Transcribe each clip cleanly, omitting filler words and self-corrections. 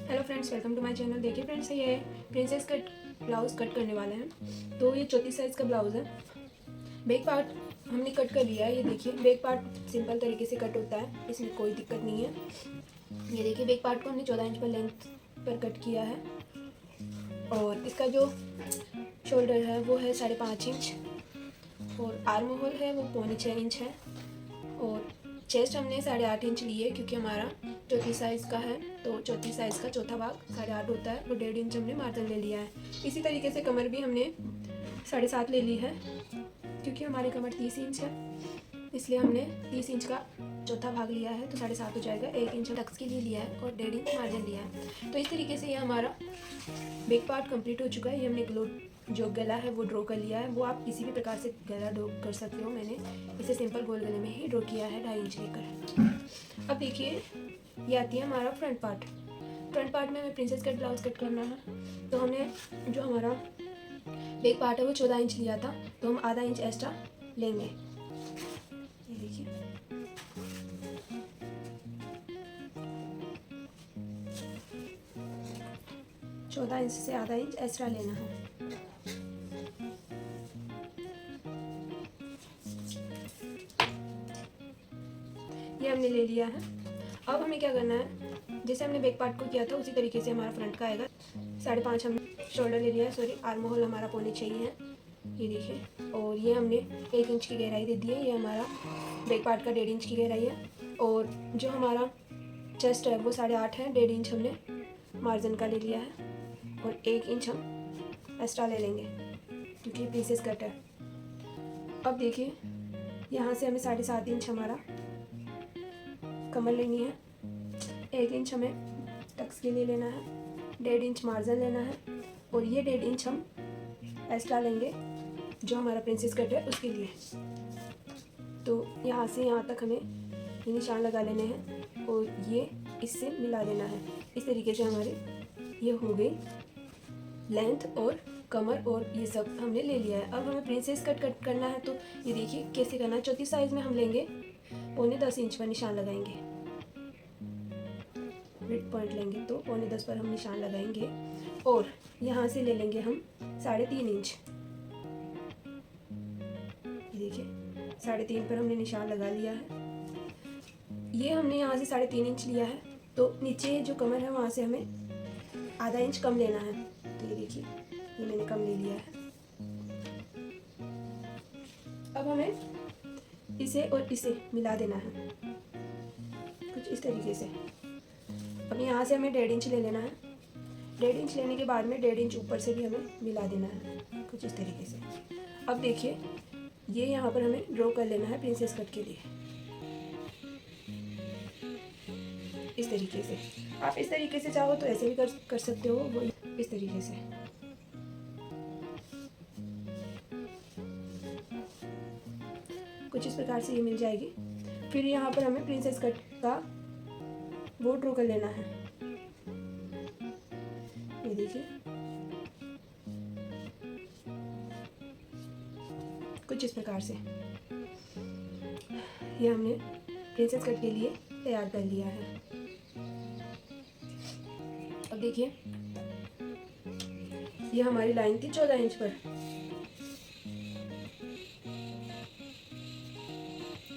Hello friends, welcome to my channel. देखिए friends, ये princess cut blouse cut करने वाले हैं। तो ये 34 साइज़ का ब्लाउज़ है। बैक पार्ट हमने कट कर लिया है। ये देखिए, बैक पार्ट सिंपल तरीके से कट होता है, इसमें कोई दिक्कत नहीं है। ये देखिए, बैक पार्ट को हमने 14 इंच पर लेंथ पर कट किया है और इसका जो शोल्डर है वो है 5.5 इंच और आर्म होल है वो 6.25 इंच है और चेस्ट हमने 8.5 इंच ली है क्योंकि हमारा 34 साइज़ का है। तो 34 साइज़ का चौथा भाग 8.5 होता है, वो 1.5 इंच हमने मार्जिन ले लिया है। इसी तरीके से कमर भी हमने 7.5 ले ली है क्योंकि हमारी कमर 30 इंच है, इसलिए हमने 30 इंच का चौथा भाग लिया है तो 7.5 हो जाएगा। 1 इंच टक्स के लिए लिया है और 1.5 इंच मार्जिन लिया है। तो इस तरीके से ये हमारा बैक पार्ट कंप्लीट हो चुका है। ये हमने जो गला है वो ड्रॉ कर लिया है। वो आप किसी भी प्रकार से गला ड्रॉ कर सकते हो। मैंने इसे सिंपल गोल गले में ही ड्रॉ किया है 2.5 इंच लेकर। अब देखिए, ये आती है हमारा फ्रंट पार्ट। फ्रंट पार्ट में हमें प्रिंसेस कट ब्लाउज कट करना है। तो हमने जो हमारा बैक पार्ट है वो 14 इंच लिया था, तो हम आधा इंच एक्स्ट्रा लेंगे। ये देखिए, चौदह इंच से आधा इंच एक्स्ट्रा लेना है। ये हमने ले लिया है। अब हमें क्या करना है, जैसे हमने बैक पार्ट को किया था उसी तरीके से हमारा फ्रंट का आएगा। 5.5 हमने शोल्डर ले लिया है, सॉरी आर्म होल हमारा 6.25 है। ये देखिए, और ये हमने 1 इंच की गहराई दे दी है। ये हमारा बैक पार्ट का 1.5 इंच की गहराई है और जो हमारा चेस्ट है वो 8.5 है। 1.5 इंच हमने मार्जिन का ले लिया है और 1 इंच हम एक्स्ट्रा ले लेंगे क्योंकि प्रिंसेस कट है। अब देखिए, यहाँ से हमें 7.5 इंच हमारा कमर लेनी है। 1 इंच हमें टक्स के लिए लेना है, 1.5 इंच मार्जिन लेना है और ये 1.5 इंच हम एक्स्ट्रा लेंगे जो हमारा प्रिंसेस कट है उसके लिए। तो यहाँ से यहाँ तक हमें ये निशान लगा लेने हैं और ये इससे मिला देना है। इस तरीके से हमारे ये हो गई लेंथ और कमर और ये सब हमने ले लिया है। अब हमें प्रिंसेस कट करना है। तो ये देखिए कैसे करना है। 34 साइज़ में हम लेंगे, 9.25 इंच पर निशान लगाएंगे। मिड पॉइंट लेंगे तो 9.25 पर हम निशान लगाएंगे और यहाँ से ले लेंगे हम 3.5 इंच। ये देखिए, 3.5 पर हमने निशान लगा लिया है। ये हमने यहाँ से 3.5 इंच लिया है, तो नीचे जो कमर है वहाँ से हमें आधा इंच कम लेना है। तो ये देखिए, ये मैंने कम ले लिया है। अब हमें इसे और इसे मिला देना है कुछ इस तरीके से। अब यहाँ से हमें 1.5 इंच ले लेना है। 1.5 इंच लेने के बाद में 1.5 इंच ऊपर से भी हमें मिला देना है कुछ इस तरीके से। अब देखिए, ये यहाँ पर हमें ड्रॉ कर लेना है प्रिंसेस कट के लिए इस तरीके से। आप इस तरीके से चाहो तो ऐसे भी कर सकते हो, वो इस तरीके से। कुछ इस प्रकार से ये मिल जाएगी। फिर यहाँ पर हमें प्रिंसेस कट का वो ड्रॉ कर लेना है। ये देखिए, कुछ इस प्रकार से ये हमने प्रिंसेस कट के लिए तैयार कर लिया है। अब देखिए, ये हमारी लाइन थी 14 इंच पर।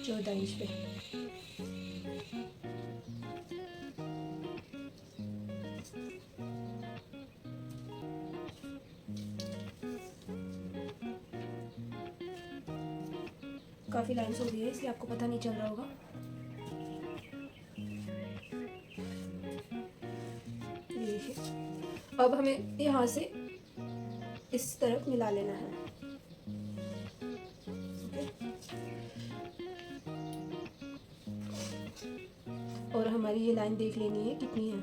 14 इंच पे काफ़ी लाइन्स हो गई है, इसलिए आपको पता नहीं चल रहा होगा। ये देखिए, अब हमें यहाँ से इस तरफ मिला लेना है। और हमारी ये लाइन देख लेनी है कितनी है।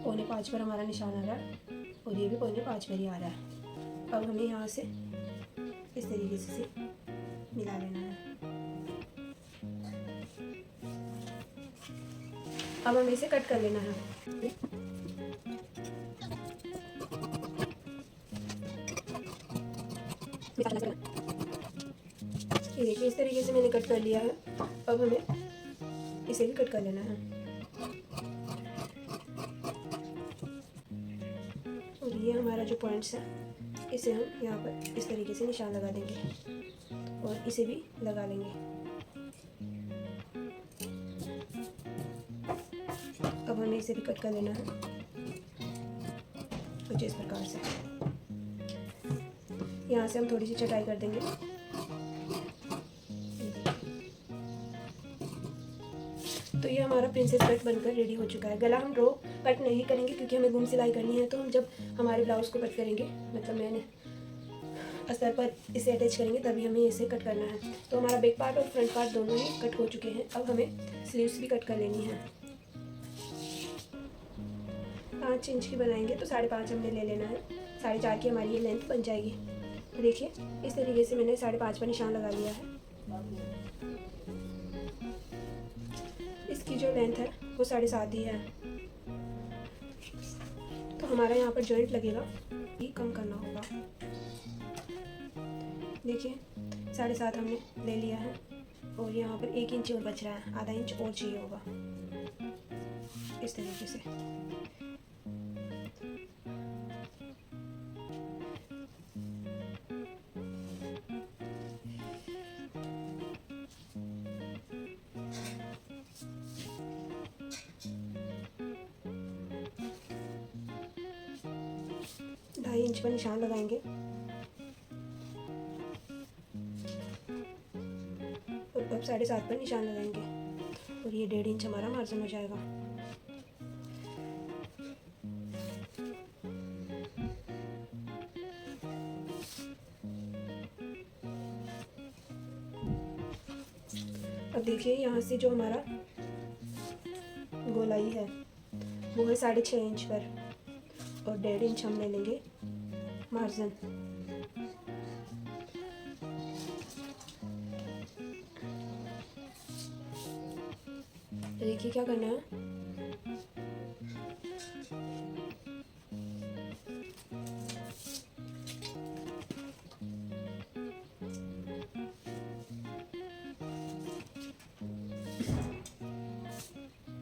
4.25 पर हमारा निशान आ रहा है और ये भी 4.25 पर ही आ रहा है। अब हमें यहाँ से इस तरीके से मिला लेना है। अब हमें इसे कट कर लेना है। ये देखिए, इस तरीके से मैंने कट कर लिया है। अब हमें इसे भी कट कर लेना है। और ये हमारा जो पॉइंट्स है इसे हम यहाँ पर इस तरीके से निशान लगा देंगे और इसे भी लगा लेंगे। अब हमें इसे भी कट कर लेना है कुछ इस प्रकार से। यहाँ से हम थोड़ी सी चटाई कर देंगे। तो ये हमारा प्रिंसेस कट बनकर रेडी हो चुका है। गला हम रो कट नहीं करेंगे क्योंकि हमें गुम सिलाई करनी है, तो हम जब हमारे ब्लाउज़ को कट करेंगे, मतलब मैंने अस्तर पर इसे अटैच करेंगे तभी हमें इसे कट करना है। तो हमारा बैक पार्ट और फ्रंट पार्ट दोनों ही कट हो चुके हैं। अब हमें स्लीव्स भी कट कर लेनी है। 5 इंच की बनाएंगे तो 5.5 हमने ले लेना है। 4.5 की हमारी ये लेंथ बन जाएगी। तो देखिए इस तरीके से मैंने 5.5 पर निशान लगा लिया है। इसकी जो लेंथ है वो 7.5 ही है। तो हमारा यहाँ पर जॉइंट लगेगा, ये कम करना होगा। देखिए 7.5 हमने ले लिया है और यहाँ पर 1 इंच और बच रहा है, आधा इंच और चाहिए होगा इस तरीके से। ढाई इंच पर निशान लगाएंगे और अब 7.5 पर निशान लगाएंगे और ये 1.5 इंच हमारा मार्जिन हो जाएगा। अब देखिए यहाँ से जो हमारा गोलाई है वो है 6.5 इंच पर और 1.5 इंच हम ले लेंगे मार्जिन। तो देखिए क्या करना है,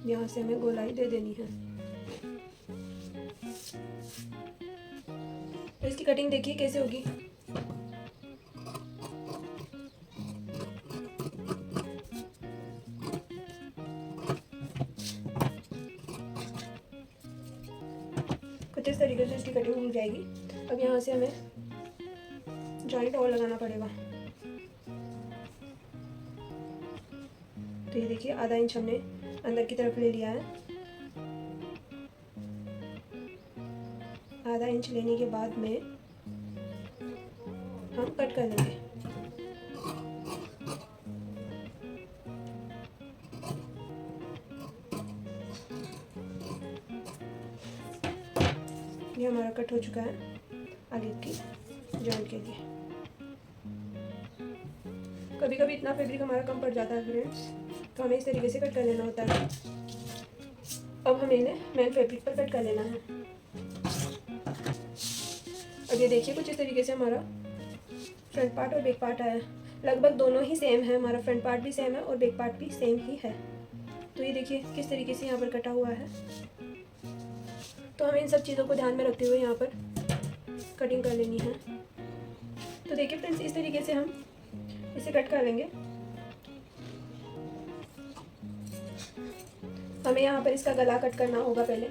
यहाँ से हमें गोलाई दे देनी है। तो इसकी कटिंग देखिए कैसे होगी। कुछ इस तरीके से इसकी कटिंग हो जाएगी। अब यहाँ से हमें जॉइंट और लगाना पड़ेगा। तो ये देखिए आधा इंच हमने अंदर की तरफ ले लिया है। आधा इंच लेने के बाद में हम कट कर लेंगे। ये हमारा कट हो चुका है आगे की जॉइंट के लिए। कभी कभी इतना फैब्रिक हमारा कम पड़ जाता है फ्रेंड्स, तो हमें इस तरीके से कट कर लेना होता है। अब हमें इन्हें मेन फैब्रिक पर कट कर लेना है। अब ये देखिए कुछ इस तरीके से हमारा फ्रंट पार्ट और बैक पार्ट आया। लगभग दोनों ही सेम है, हमारा फ्रंट पार्ट भी सेम है और बैक पार्ट भी सेम ही है। तो ये देखिए किस तरीके से यहाँ पर कटा हुआ है। तो हमें इन सब चीज़ों को ध्यान में रखते हुए यहाँ पर कटिंग कर लेनी है। तो देखिए फ्रेंड्स इस तरीके से हम इसे कट कर लेंगे। हमें यहाँ पर इसका गला कट करना होगा पहले।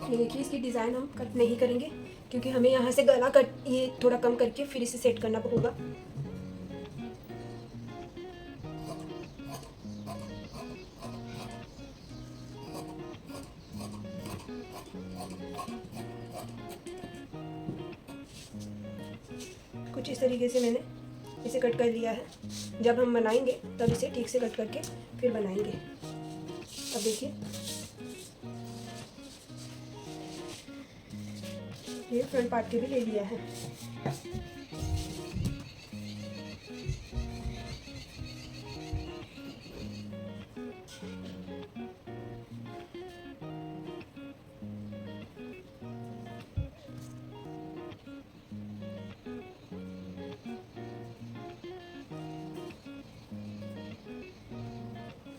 ये देखिए इसकी डिज़ाइन हम कट नहीं करेंगे क्योंकि हमें यहाँ से गला कट ये थोड़ा कम करके फिर इसे सेट करना होगा। कुछ इस तरीके से मैंने इसे कट कर लिया है। जब हम बनाएंगे तब इसे ठीक से कट करके फिर बनाएंगे। अब देखिए ये फ्रंट पार्ट के भी ले लिया है।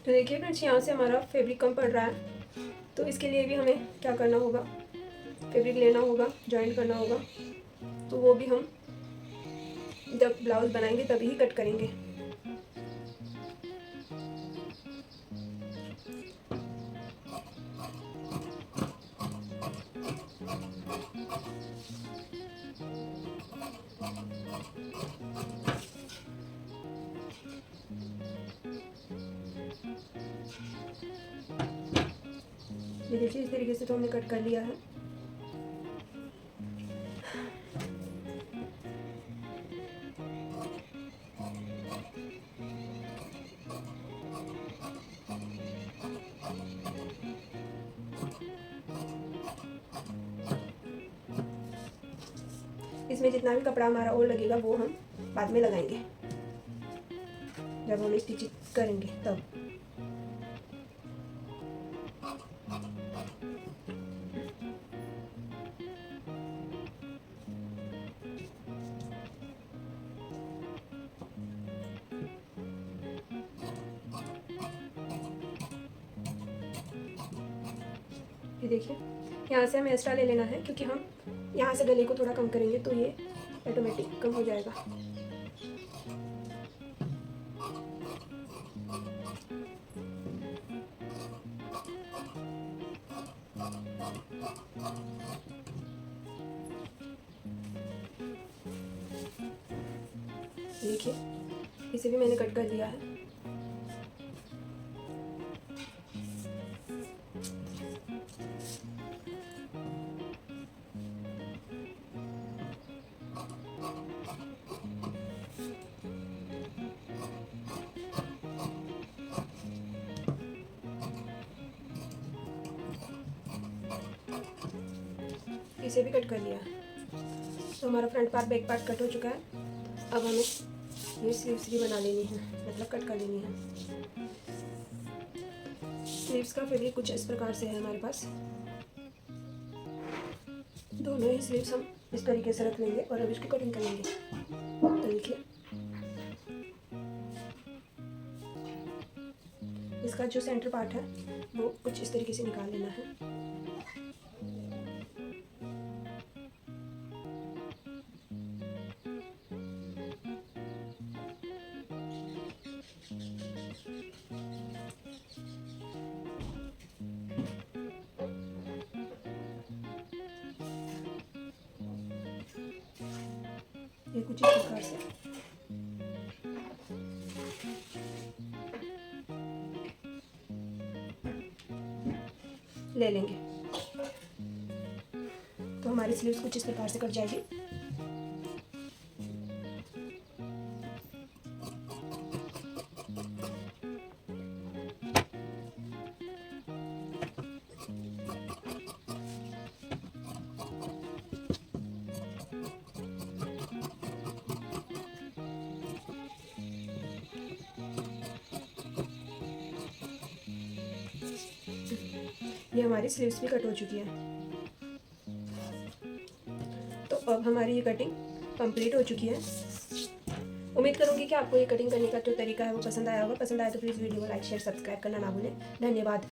तो देखिए फ्रेंड्स, यहाँ से हमारा फैब्रिक कम पड़ रहा है, तो इसके लिए भी हमें क्या करना होगा, फैब्रिक लेना होगा, जॉइंट करना होगा। तो वो भी हम जब ब्लाउज बनाएंगे तभी ही कट करेंगे। ये देखिए इस तरीके से तो हमने कट कर लिया है। इसमें जितना भी कपड़ा हमारा और लगेगा वो हम बाद में लगाएंगे, जब हम स्टिचिंग करेंगे तब। ये देखिए यहाँ से हमें एक्स्ट्रा ले लेना है, क्योंकि हम यहाँ से गले को थोड़ा कम करेंगे तो ये ऑटोमेटिक कम हो जाएगा। देखिए इसे भी मैंने कट कर लिया है। इसे भी कट कर लिया है। तो हमारा front part back part cut हो चुका है। अब हमें ये स्लीव्स भी बना लेनी है, मतलब कट कर लेनी है। स्लीव्स का फैब्रिक कुछ इस प्रकार से है हमारे पास। दोनों ही स्लीव्स हम इस तरीके से रख लेंगे और अब इसकी कटिंग करेंगे। तो देखिए इसका जो सेंटर पार्ट है वो कुछ इस तरीके से निकाल लेना है। ये कुछ इस प्रकार से ले लेंगे तो हमारी स्लीव्स कुछ इस प्रकार से कट जाएगी। ये हमारी स्लीव्स भी कट हो चुकी है। तो अब हमारी ये कटिंग कंप्लीट हो चुकी है। उम्मीद करूंगी कि आपको ये कटिंग करने का जो तरीका है वो पसंद आया होगा। पसंद आया तो प्लीज़ वीडियो को लाइक शेयर सब्सक्राइब करना ना भूलें। धन्यवाद।